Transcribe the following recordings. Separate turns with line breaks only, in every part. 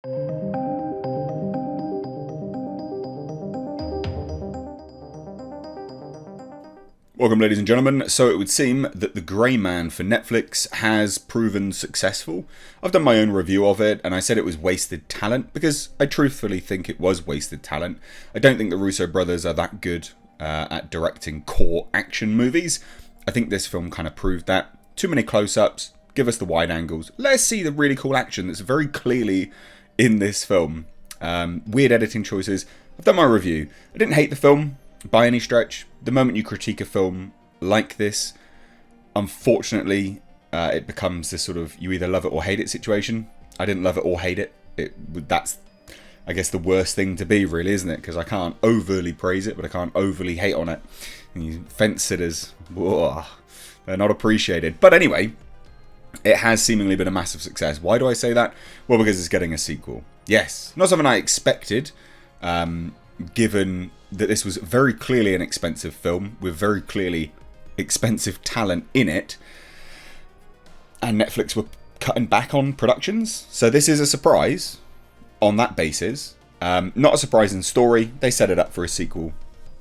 Welcome, ladies and gentlemen. So it would seem that The Grey Man for Netflix has proven successful. I've done my own review of it, and I said it was wasted talent, because I truthfully think it was wasted talent. I don't think the Russo brothers are that good at directing core action movies. I think this film kind of proved that. Too many close-ups, give us the wide angles. Let us see the really cool action that's very clearly in this film. Weird editing choices. I've done my review. I didn't hate the film by any stretch. The moment you critique a film like this, unfortunately, it becomes this sort of you either love it or hate it situation. I didn't love it or hate it. That's, I guess, the worst thing to be, really, isn't it? Because I can't overly praise it, but I can't overly hate on it. And you fence sitters, whoa, they're not appreciated. But anyway, it has seemingly been a massive success. Why do I say that? Well, because it's getting a sequel. Yes, not something I expected, given that this was very clearly an expensive film with very clearly expensive talent in it, and Netflix were cutting back on productions. So this is a surprise on that basis. Not a surprise in story. They set it up for a sequel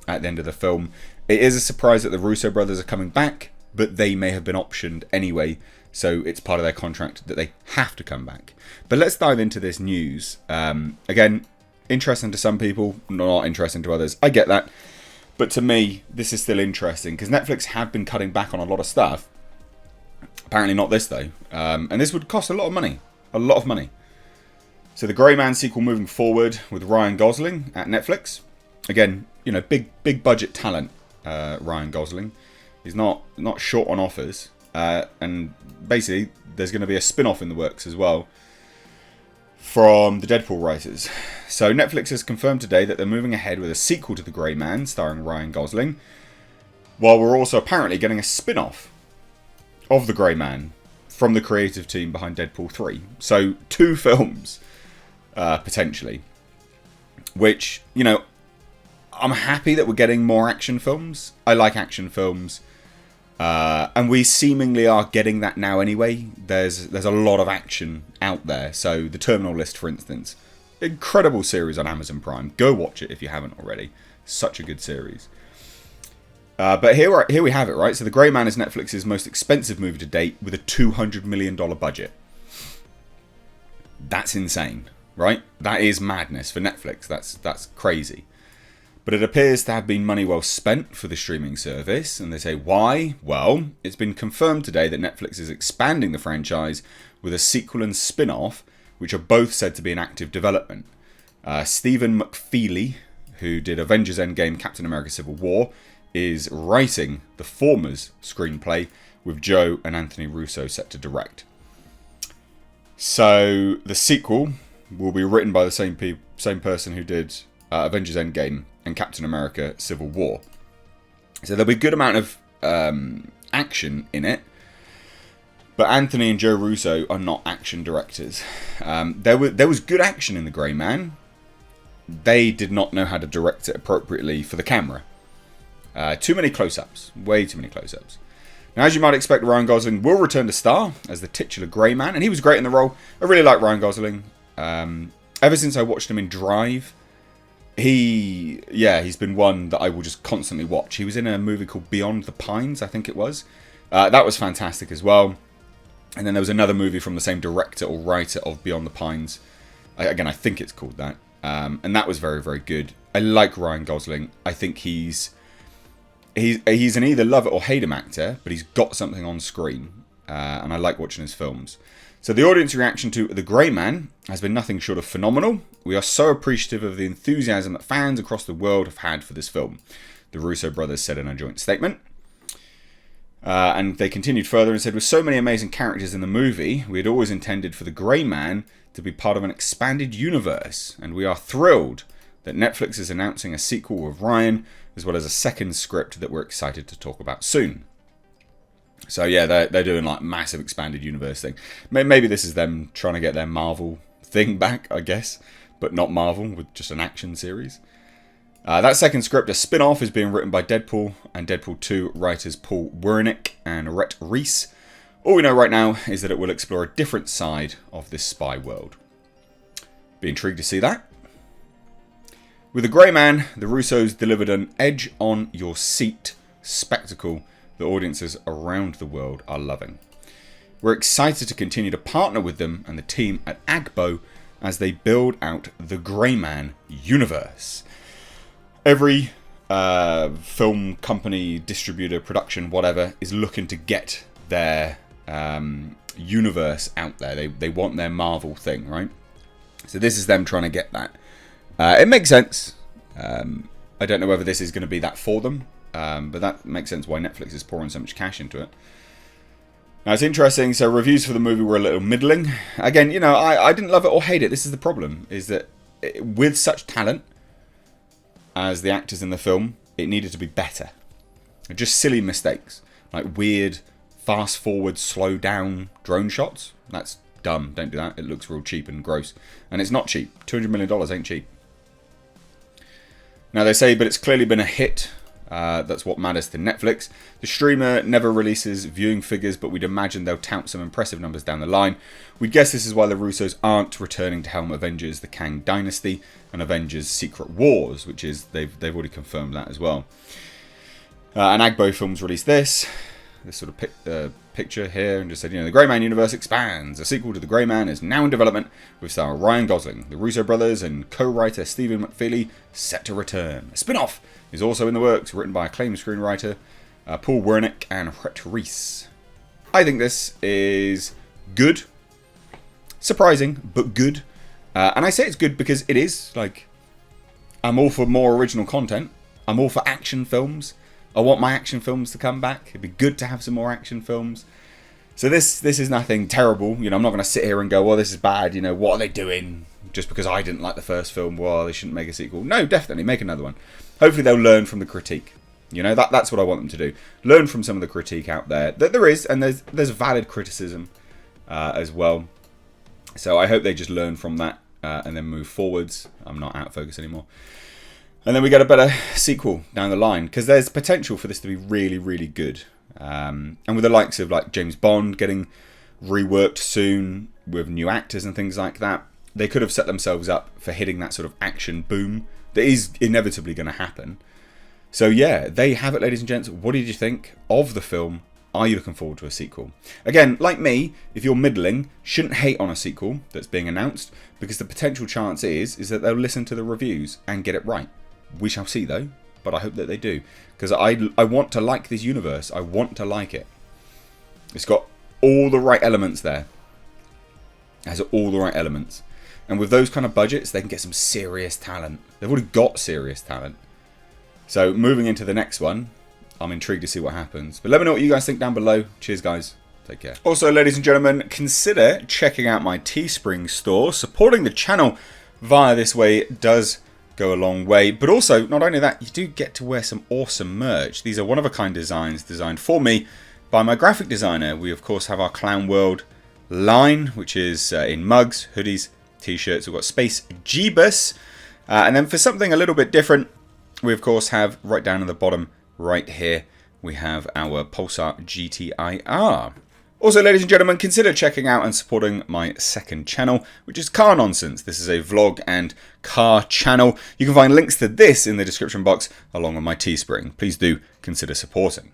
at the end of the film. It is a surprise that the Russo brothers are coming back, but they may have been optioned anyway, so it's part of their contract that they have to come back. But let's dive into this news. Again, interesting to some people, not interesting to others. I get that. But to me, this is still interesting, because Netflix have been cutting back on a lot of stuff. Apparently not this, though. And this would cost a lot of money. A lot of money. So the Grey Man sequel moving forward with Ryan Gosling at Netflix. Again, you know, big budget talent, Ryan Gosling. He's not short on offers. And basically, there's going to be a spin-off in the works as well from the Deadpool writers. So Netflix has confirmed today that they're moving ahead with a sequel to The Grey Man starring Ryan Gosling, while we're also apparently getting a spin-off of The Grey Man from the creative team behind Deadpool 3. So 2 films, potentially. Which, you know, I'm happy that we're getting more action films. I like action films. And we seemingly are getting that now anyway. There's a lot of action out there. So The Terminal List, for instance, incredible series on Amazon Prime. Go watch it if you haven't already. Such a good series. But here we have it, right? So The Grey Man is Netflix's most expensive movie to date with a $200 million budget. That's insane, right? That is madness for Netflix. That's crazy. But it appears to have been money well spent for the streaming service. And they say, why? Well, it's been confirmed today that Netflix is expanding the franchise with a sequel and spin-off, which are both said to be in active development. Stephen McFeely, who did Avengers Endgame, Captain America Civil War, is writing the former's screenplay, with Joe and Anthony Russo set to direct. So the sequel will be written by the same person who did Avengers Endgame and Captain America Civil War. So there'll be a good amount of action in it. But Anthony and Joe Russo are not action directors. There was good action in The Grey Man. They did not know how to direct it appropriately for the camera. Too many close-ups. Way too many close-ups. Now, as you might expect, Ryan Gosling will return to star as the titular Grey Man. And he was great in the role. I really like Ryan Gosling. Ever since I watched him in Drive, he's been one that I will just constantly watch. He was in a movie called Beyond the Pines, I think it was. That was fantastic as well. And then there was another movie from the same director or writer of Beyond the Pines. Again, I think it's called that. And that was very, very good. I like Ryan Gosling. I think he's an either love it or hate him actor, but he's got something on screen. And I like watching his films. So the audience reaction to The Grey Man has been nothing short of phenomenal. We are so appreciative of the enthusiasm that fans across the world have had for this film, the Russo brothers said in a joint statement. And they continued further and said, with so many amazing characters in the movie, we had always intended for The Grey Man to be part of an expanded universe. And we are thrilled that Netflix is announcing a sequel with Ryan, as well as a second script that we're excited to talk about soon. So yeah, they're doing like massive expanded universe thing. Maybe this is them trying to get their Marvel thing back, I guess. But not Marvel, with just an action series. That second script, a spin-off, is being written by Deadpool and Deadpool 2 writers Paul Wernick and Rhett Reese. All we know right now is that it will explore a different side of this spy world. Be intrigued to see that. With The Grey Man, the Russos delivered an edge-on-your-seat spectacle that audiences around the world are loving. We're excited to continue to partner with them and the team at Agbo as they build out the Grey Man universe. Every film company, distributor, production, whatever, is looking to get their universe out there. They want their Marvel thing, right? So this is them trying to get that. It makes sense. I don't know whether this is going to be that for them, but that makes sense why Netflix is pouring so much cash into it. Now, it's interesting. So reviews for the movie were a little middling. Again, you know, I didn't love it or hate it. This is the problem, is that with such talent as the actors in the film, it needed to be better. Just silly mistakes, like weird fast forward, slow down drone shots. That's dumb. Don't do that. It looks real cheap and gross. And it's not cheap. $200 million ain't cheap. Now they say, but it's clearly been a hit. That's what matters to Netflix. The streamer never releases viewing figures, but we'd imagine they'll tout some impressive numbers down the line. We'd guess this is why the Russos aren't returning to helm Avengers: The Kang Dynasty and Avengers: Secret Wars, which is they've already confirmed that as well. And Agbo Films released this sort of picture here and just said, you know, the Grey Man universe expands. A sequel to The Grey Man is now in development with star Ryan Gosling. The Russo brothers and co-writer Stephen McFeely set to return. A spin-off is also in the works, written by acclaimed screenwriter Paul Wernick and Rhett Reese. I think this is good. Surprising, but good. And I say it's good because it is. Like, I'm all for more original content. I'm all for action films. I want my action films to come back. It'd be good to have some more action films. So this is nothing terrible. You know, I'm not going to sit here and go, well, this is bad. You know, what are they doing? Just because I didn't like the first film, well, they shouldn't make a sequel. No, definitely, make another one. Hopefully they'll learn from the critique. You know, that's what I want them to do. Learn from some of the critique out there. That there is, and there's valid criticism as well. So I hope they just learn from that and then move forwards. I'm not out of focus anymore. And then we get a better sequel down the line, because there's potential for this to be really, really good. And with the likes of like James Bond getting reworked soon with new actors and things like that, they could have set themselves up for hitting that sort of action boom that is inevitably going to happen. So yeah, there you have it, ladies and gents. What did you think of the film? Are you looking forward to a sequel? Again, like me, if you're middling, shouldn't hate on a sequel that's being announced, because the potential chance is that they'll listen to the reviews and get it right. We shall see though, but I hope that they do, because I want to like this universe. I want to like it. It's got all the right elements there. It has all the right elements. And with those kind of budgets, they can get some serious talent. They've already got serious talent. So moving into the next one, I'm intrigued to see what happens. But let me know what you guys think down below. Cheers, guys. Take care. Also, ladies and gentlemen, consider checking out my Teespring store. Supporting the channel via this way does go a long way. But also, not only that, you do get to wear some awesome merch. These are one-of-a-kind designs designed for me by my graphic designer. We, of course, have our Clown World line, which is in mugs, hoodies, t-shirts. We've got Space Jeebus. And then for something a little bit different, we, of course, have right down at the bottom right here, we have our Pulsar GTIR. Also, ladies and gentlemen, consider checking out and supporting my second channel, which is Car Nonsense. This is a vlog and car channel. You can find links to this in the description box, along with my Teespring. Please do consider supporting.